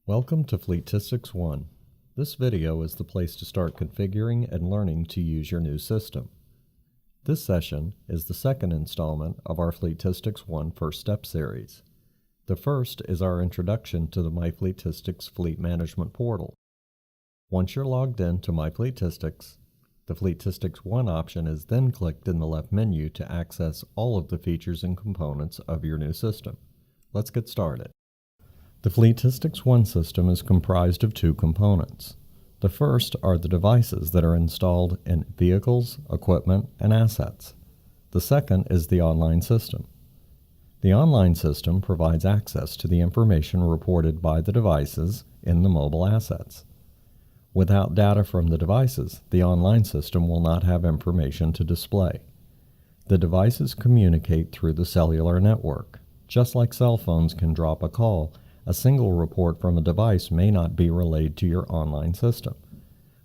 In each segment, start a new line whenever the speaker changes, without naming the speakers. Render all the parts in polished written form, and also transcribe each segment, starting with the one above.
Welcome to FleetisticsONE. This video is the place to start configuring and learning to use your new system. This session is the second installment of our FleetisticsONE First Step series. The first is our introduction to the MyFleetistics Fleet Management Portal. Once you're logged in to MyFleetistics, the FleetisticsONE option is then clicked in the left menu to access all of the features and components of your new system. Let's get started. The FleetisticsONE system is comprised of two components. The first are the devices that are installed in vehicles, equipment, and assets. The second is the online system. The online system provides access to the information reported by the devices in the mobile assets. Without data from the devices, the online system will not have information to display. The devices communicate through the cellular network. Just like cell phones can drop a call, a single report from a device may not be relayed to your online system.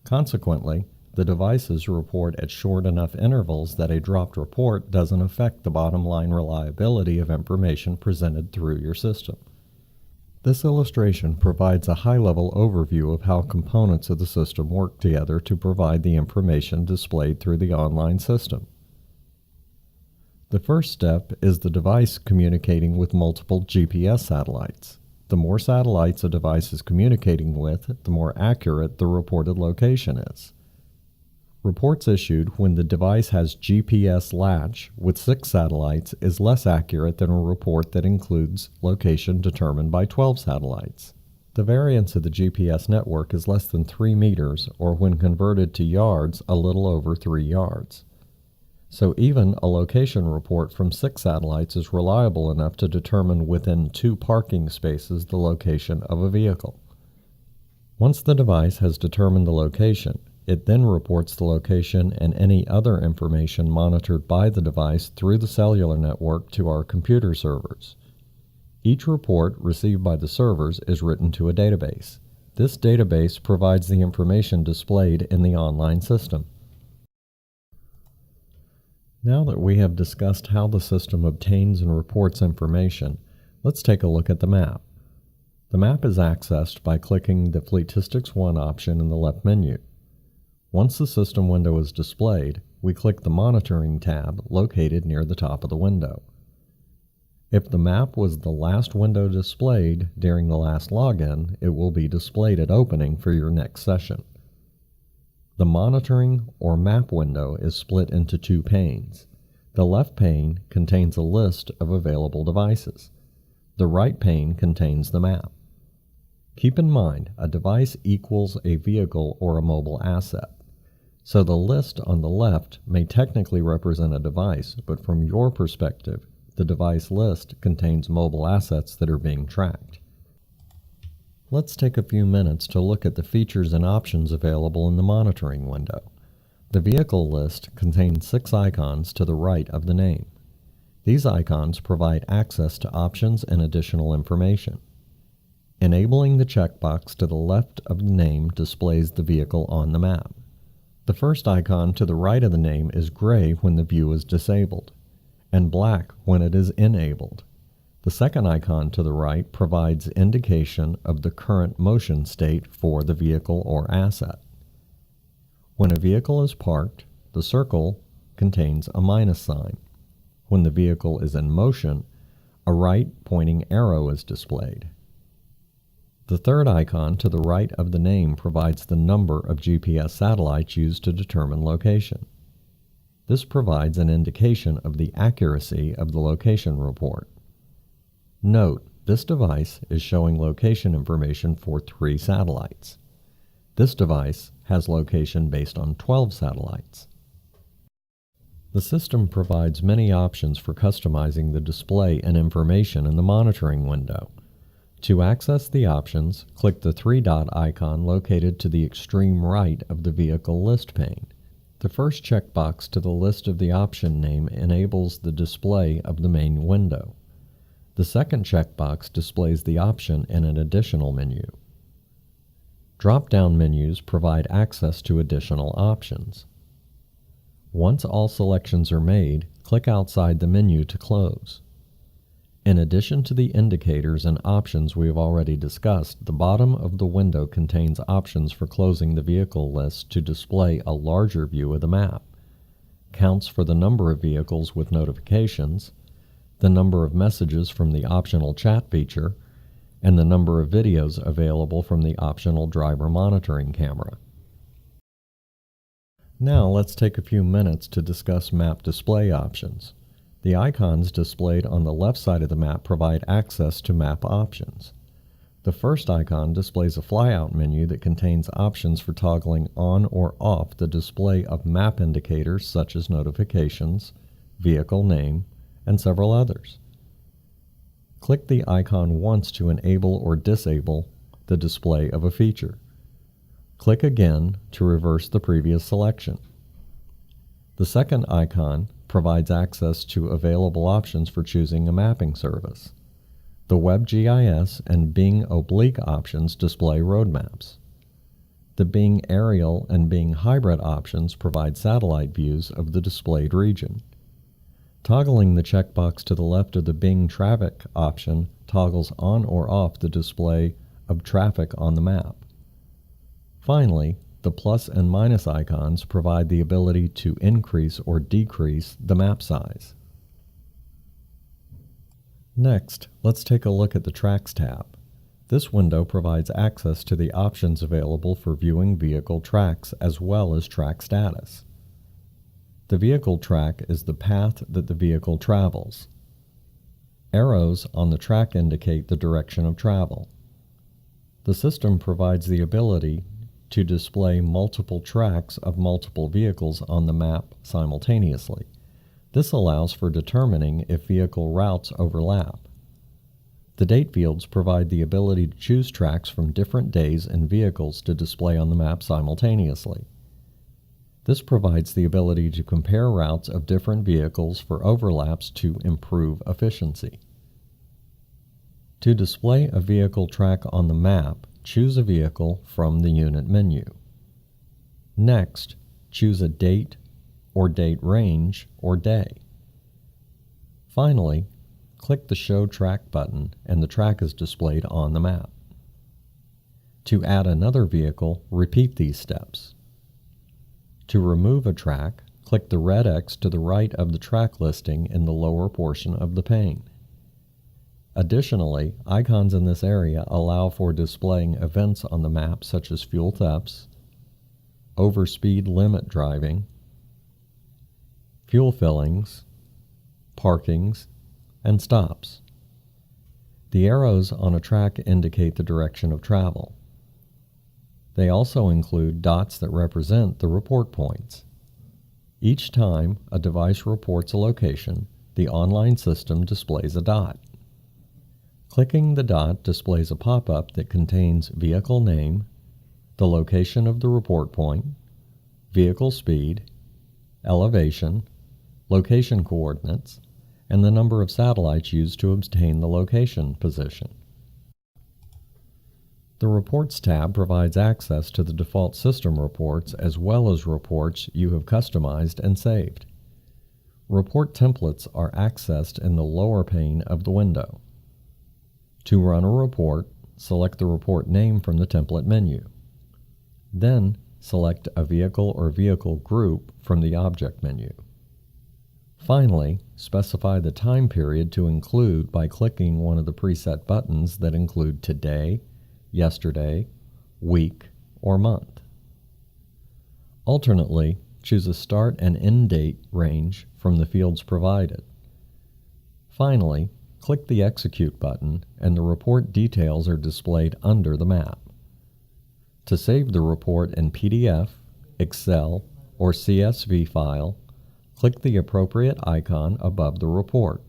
Consequently, the devices report at short enough intervals that a dropped report doesn't affect the bottom line reliability of information presented through your system. This illustration provides a high-level overview of how components of the system work together to provide the information displayed through the online system. The first step is the device communicating with multiple GPS satellites. The more satellites a device is communicating with, the more accurate the reported location is. Reports issued when the device has GPS latch with 6 satellites is less accurate than a report that includes location determined by 12 satellites. The variance of the GPS network is less than 3 meters, or when converted to yards, a little over 3 yards. So even a location report from 6 satellites is reliable enough to determine within 2 parking spaces the location of a vehicle. Once the device has determined the location, it then reports the location and any other information monitored by the device through the cellular network to our computer servers. Each report received by the servers is written to a database. This database provides the information displayed in the online system. Now that we have discussed how the system obtains and reports information, let's take a look at the map. The map is accessed by clicking the FleetisticsONE option in the left menu. Once the system window is displayed, we click the Monitoring tab located near the top of the window. If the map was the last window displayed during the last login, it will be displayed at opening for your next session. The monitoring or map window is split into 2 panes. The left pane contains a list of available devices. The right pane contains the map. Keep in mind, a device equals a vehicle or a mobile asset. So the list on the left may technically represent a device, but from your perspective, the device list contains mobile assets that are being tracked. Let's take a few minutes to look at the features and options available in the monitoring window. The vehicle list contains 6 icons to the right of the name. These icons provide access to options and additional information. Enabling the checkbox to the left of the name displays the vehicle on the map. The first icon to the right of the name is gray when the view is disabled, and black when it is enabled. The second icon to the right provides indication of the current motion state for the vehicle or asset. When a vehicle is parked, the circle contains a minus sign. When the vehicle is in motion, a right pointing arrow is displayed. The third icon to the right of the name provides the number of GPS satellites used to determine location. This provides an indication of the accuracy of the location report. Note, this device is showing location information for 3 satellites. This device has location based on 12 satellites. The system provides many options for customizing the display and information in the monitoring window. To access the options, click the 3-dot icon located to the extreme right of the vehicle list pane. The first checkbox to the list of the option name enables the display of the main window. The second checkbox displays the option in an additional menu. Drop-down menus provide access to additional options. Once all selections are made, click outside the menu to close. In addition to the indicators and options we have already discussed, the bottom of the window contains options for closing the vehicle list to display a larger view of the map, counts for the number of vehicles with notifications, the number of messages from the optional chat feature, and the number of videos available from the optional driver monitoring camera. Now let's take a few minutes to discuss map display options. The icons displayed on the left side of the map provide access to map options. The first icon displays a flyout menu that contains options for toggling on or off the display of map indicators such as notifications, vehicle name, and several others. Click the icon once to enable or disable the display of a feature. Click again to reverse the previous selection. The second icon provides access to available options for choosing a mapping service. The WebGIS and Bing Oblique options display road maps. The Bing Aerial and Bing Hybrid options provide satellite views of the displayed region. Toggling the checkbox to the left of the Bing Traffic option toggles on or off the display of traffic on the map. Finally, the plus and minus icons provide the ability to increase or decrease the map size. Next, let's take a look at the Tracks tab. This window provides access to the options available for viewing vehicle tracks as well as track status. The vehicle track is the path that the vehicle travels. Arrows on the track indicate the direction of travel. The system provides the ability to display multiple tracks of multiple vehicles on the map simultaneously. This allows for determining if vehicle routes overlap. The date fields provide the ability to choose tracks from different days and vehicles to display on the map simultaneously. This provides the ability to compare routes of different vehicles for overlaps to improve efficiency. To display a vehicle track on the map, choose a vehicle from the unit menu. Next, choose a date or date range or day. Finally, click the Show Track button and the track is displayed on the map. To add another vehicle, repeat these steps. To remove a track, click the red X to the right of the track listing in the lower portion of the pane. Additionally, icons in this area allow for displaying events on the map such as fuel thefts, overspeed limit driving, fuel fillings, parkings, and stops. The arrows on a track indicate the direction of travel. They also include dots that represent the report points. Each time a device reports a location, the online system displays a dot. Clicking the dot displays a pop-up that contains vehicle name, the location of the report point, vehicle speed, elevation, location coordinates, and the number of satellites used to obtain the location position. The Reports tab provides access to the default system reports as well as reports you have customized and saved. Report templates are accessed in the lower pane of the window. To run a report, select the report name from the template menu. Then, select a vehicle or vehicle group from the object menu. Finally, specify the time period to include by clicking one of the preset buttons that include today, yesterday, week, or month. Alternately, choose a start and end date range from the fields provided. Finally, click the Execute button and the report details are displayed under the map. To save the report in PDF, Excel, or CSV file, click the appropriate icon above the report.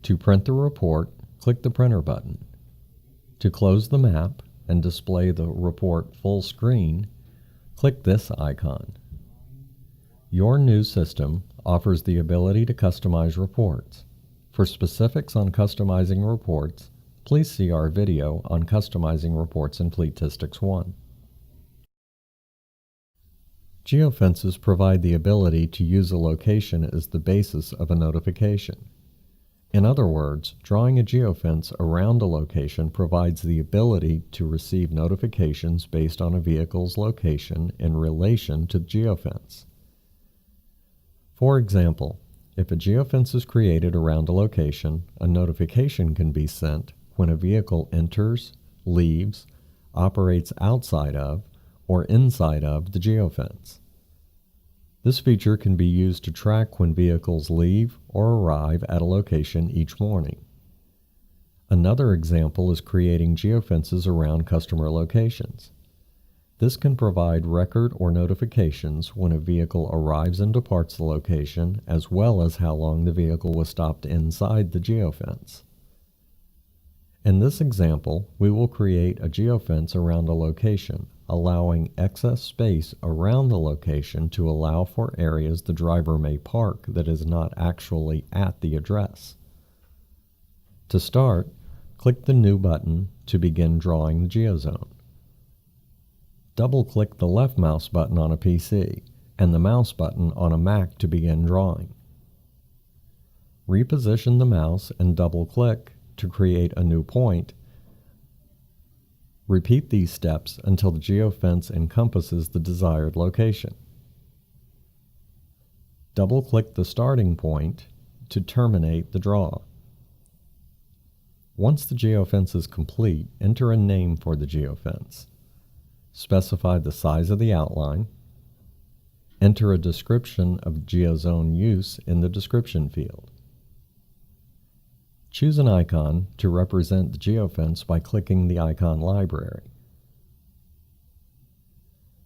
To print the report, click the Printer button. To close the map and display the report full screen, click this icon. Your new system offers the ability to customize reports. For specifics on customizing reports, please see our video on customizing reports in FleetisticsONE. Geofences provide the ability to use a location as the basis of a notification. In other words, drawing a geofence around a location provides the ability to receive notifications based on a vehicle's location in relation to the geofence. For example, if a geofence is created around a location, a notification can be sent when a vehicle enters, leaves, operates outside of, or inside of the geofence. This feature can be used to track when vehicles leave or arrive at a location each morning. Another example is creating geofences around customer locations. This can provide record or notifications when a vehicle arrives and departs the location, as well as how long the vehicle was stopped inside the geofence. In this example, we will create a geofence around a location, allowing excess space around the location to allow for areas the driver may park that is not actually at the address. To start, click the New button to begin drawing the geozone. Double-click the left mouse button on a PC and the mouse button on a Mac to begin drawing. Reposition the mouse and double-click to create a new point. Repeat these steps until the geofence encompasses the desired location. Double-click the starting point to terminate the draw. Once the geofence is complete, enter a name for the geofence. Specify the size of the outline. Enter a description of geozone use in the description field. Choose an icon to represent the geofence by clicking the icon library.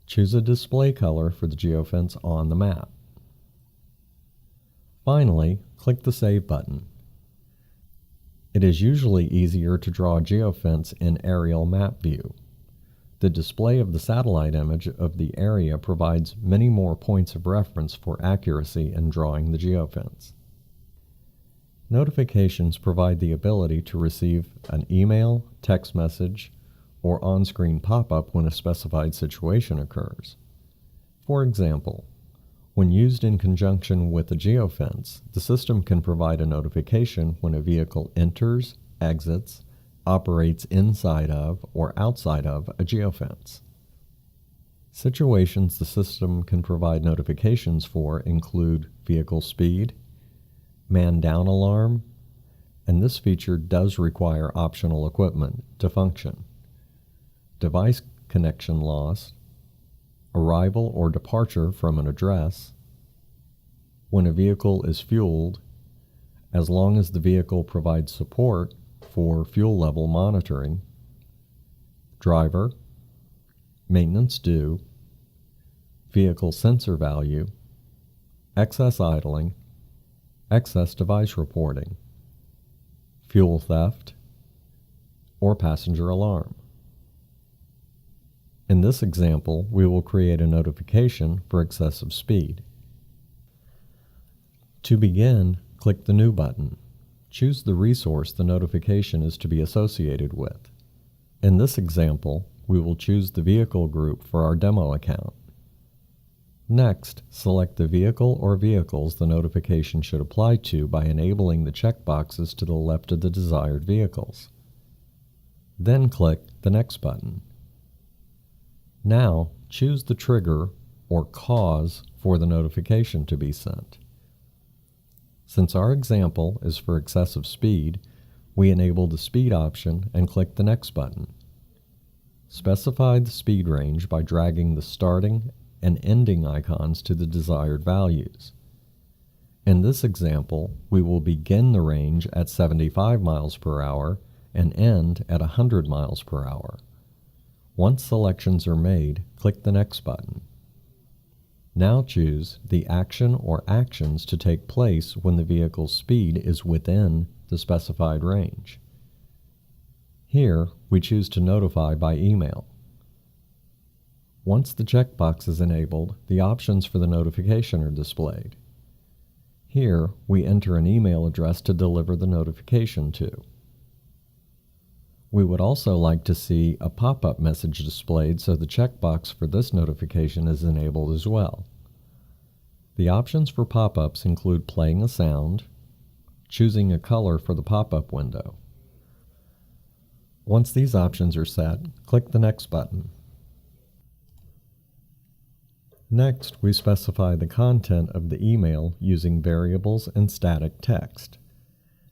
Choose a display color for the geofence on the map. Finally, click the Save button. It is usually easier to draw a geofence in aerial map view. The display of the satellite image of the area provides many more points of reference for accuracy in drawing the geofence. Notifications provide the ability to receive an email, text message, or on-screen pop-up when a specified situation occurs. For example, when used in conjunction with a geofence, the system can provide a notification when a vehicle enters, exits, operates inside of, or outside of a geofence. Situations the system can provide notifications for include vehicle speed, man down alarm, and this feature does require optional equipment to function, device connection loss, arrival or departure from an address, when a vehicle is fueled, as long as the vehicle provides support for fuel level monitoring, driver, maintenance due, vehicle sensor value, excess idling, excess device reporting, fuel theft, or passenger alarm. In this example, we will create a notification for excessive speed. To begin, click the New button. Choose the resource the notification is to be associated with. In this example, we will choose the vehicle group for our demo account. Next, select the vehicle or vehicles the notification should apply to by enabling the checkboxes to the left of the desired vehicles. Then click the Next button. Now, choose the trigger or cause for the notification to be sent. Since our example is for excessive speed, we enable the speed option and click the Next button. Specify the speed range by dragging the starting and ending icons to the desired values. In this example, we will begin the range at 75 miles per hour and end at 100 miles per hour. Once selections are made, click the Next button. Now choose the action or actions to take place when the vehicle's speed is within the specified range. Here, we choose to notify by email. Once the checkbox is enabled, the options for the notification are displayed. Here, we enter an email address to deliver the notification to. We would also like to see a pop-up message displayed, so the checkbox for this notification is enabled as well. The options for pop-ups include playing a sound, choosing a color for the pop-up window. Once these options are set, click the Next button. Next, we specify the content of the email using variables and static text.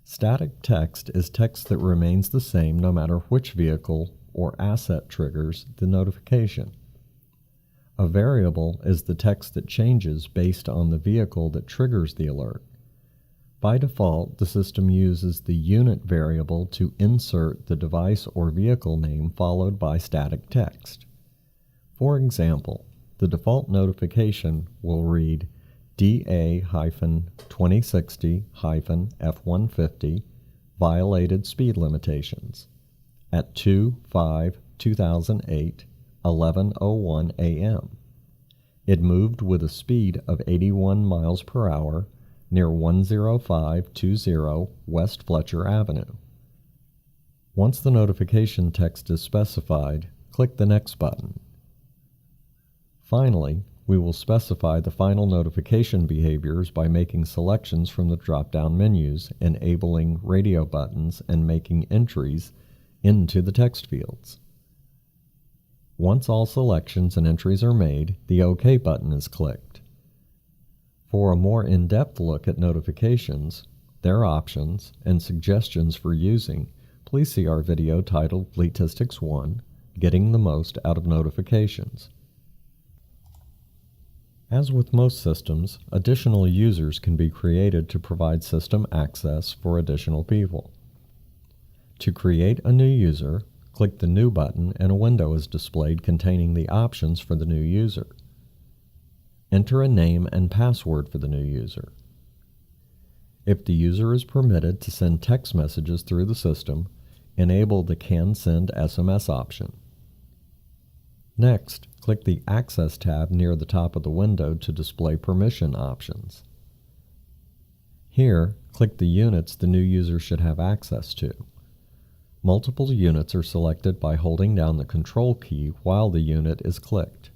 Static text is text that remains the same no matter which vehicle or asset triggers the notification. A variable is the text that changes based on the vehicle that triggers the alert. By default, the system uses the unit variable to insert the device or vehicle name followed by static text. For example, the default notification will read DA-2060-F150 violated speed limitations at 2/5/2008, 11:01 a.m. It moved with a speed of 81 miles per hour near 10520 West Fletcher Avenue. Once the notification text is specified, click the Next button. Finally, we will specify the final notification behaviors by making selections from the drop-down menus, enabling radio buttons, and making entries into the text fields. Once all selections and entries are made, the OK button is clicked. For a more in-depth look at notifications, their options, and suggestions for using, please see our video titled FleetisticsONE, Getting the Most Out of Notifications. As with most systems, additional users can be created to provide system access for additional people. To create a new user, click the New button and a window is displayed containing the options for the new user. Enter a name and password for the new user. If the user is permitted to send text messages through the system, enable the Can Send SMS option. Next, click the Access tab near the top of the window to display permission options. Here, click the units the new user should have access to. Multiple units are selected by holding down the Control key while the unit is clicked.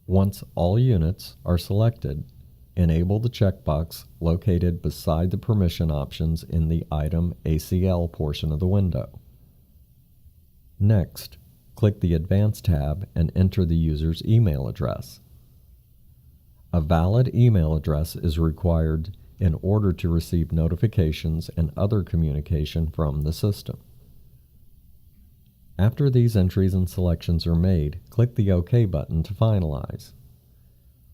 Once all units are selected, enable the checkbox located beside the permission options in the Item ACL portion of the window. Next, click the Advanced tab and enter the user's email address. A valid email address is required in order to receive notifications and other communication from the system. After these entries and selections are made, click the OK button to finalize.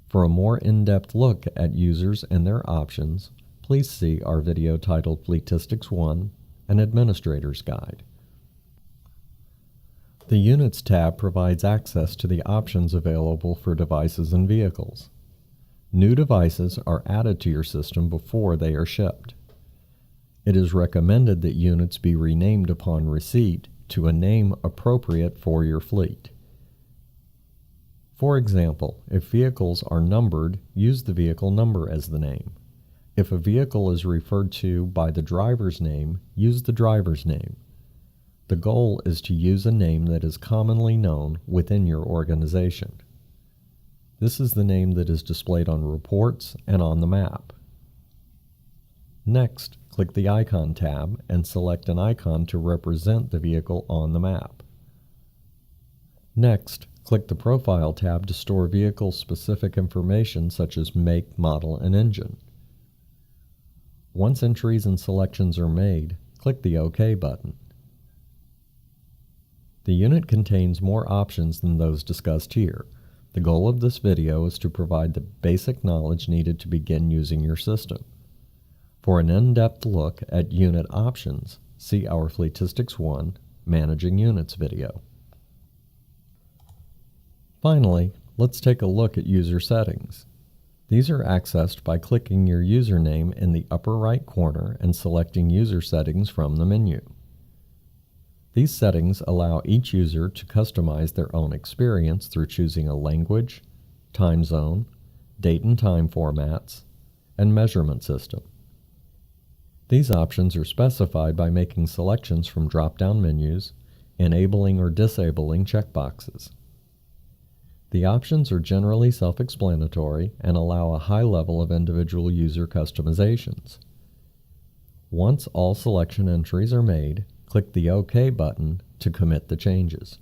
For a more in-depth look at users and their options, please see our video titled FleetisticsONE, an Administrator's Guide. The Units tab provides access to the options available for devices and vehicles. New devices are added to your system before they are shipped. It is recommended that units be renamed upon receipt to a name appropriate for your fleet. For example, if vehicles are numbered, use the vehicle number as the name. If a vehicle is referred to by the driver's name, use the driver's name. The goal is to use a name that is commonly known within your organization. This is the name that is displayed on reports and on the map. Next, click the Icon tab and select an icon to represent the vehicle on the map. Next, click the Profile tab to store vehicle-specific information such as make, model, and engine. Once entries and selections are made, click the OK button. The unit contains more options than those discussed here. The goal of this video is to provide the basic knowledge needed to begin using your system. For an in-depth look at unit options, see our FleetisticsONE Managing Units video. Finally, let's take a look at user settings. These are accessed by clicking your username in the upper right corner and selecting User Settings from the menu. These settings allow each user to customize their own experience through choosing a language, time zone, date and time formats, and measurement system. These options are specified by making selections from drop-down menus, enabling or disabling checkboxes. The options are generally self-explanatory and allow a high level of individual user customizations. Once all selection entries are made, click the OK button to commit the changes.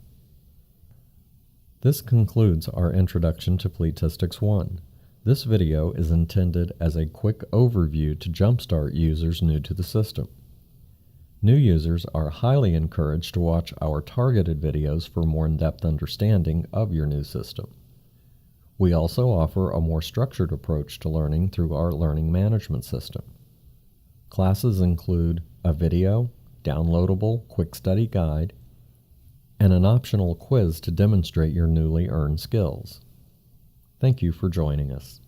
This concludes our introduction to FleetisticsONE. This video is intended as a quick overview to jumpstart users new to the system. New users are highly encouraged to watch our targeted videos for more in-depth understanding of your new system. We also offer a more structured approach to learning through our learning management system. Classes include a video, downloadable quick study guide, and an optional quiz to demonstrate your newly earned skills. Thank you for joining us.